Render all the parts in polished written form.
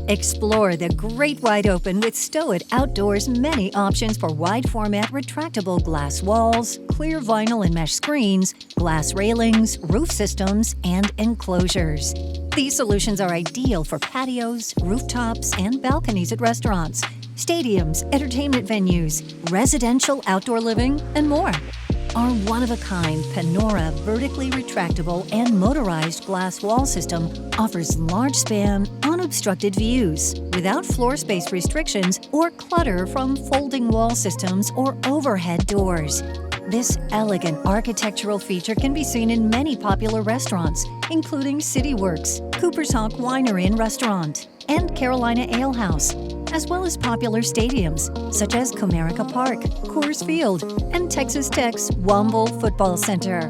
Explore the great wide open with Stoett Outdoors' many options for wide format retractable glass walls, clear vinyl and mesh screens, glass railings, roof systems, and enclosures. These solutions are ideal for patios, rooftops, and balconies at restaurants, stadiums, entertainment venues, residential outdoor living, and more. Our one-of-a-kind Panora vertically retractable and motorized glass wall system offers large-span, unobstructed views without floor space restrictions or clutter from folding wall systems or overhead doors. This elegant architectural feature can be seen in many popular restaurants, including CityWorks, Cooper's Hawk Winery and Restaurant, and Carolina Ale House, as well as popular stadiums such as Comerica Park, Coors Field, and Texas Tech's Womble Football Center.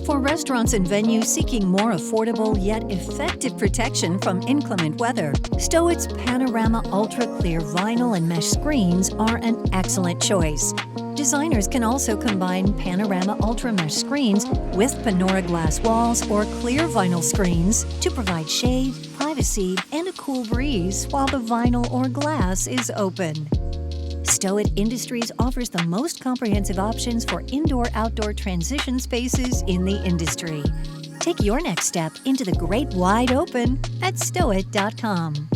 For restaurants and venues seeking more affordable yet effective protection from inclement weather, Stoett's Panorama Ultra Clear vinyl and mesh screens are an excellent choice. Designers can also combine Panorama Ultra Mesh screens with Panora glass walls or clear vinyl screens to provide shade, privacy, and a cool breeze while the vinyl or glass is open. Stoett Industries offers the most comprehensive options for indoor-outdoor transition spaces in the industry. Take your next step into the great wide open at Stoett.com.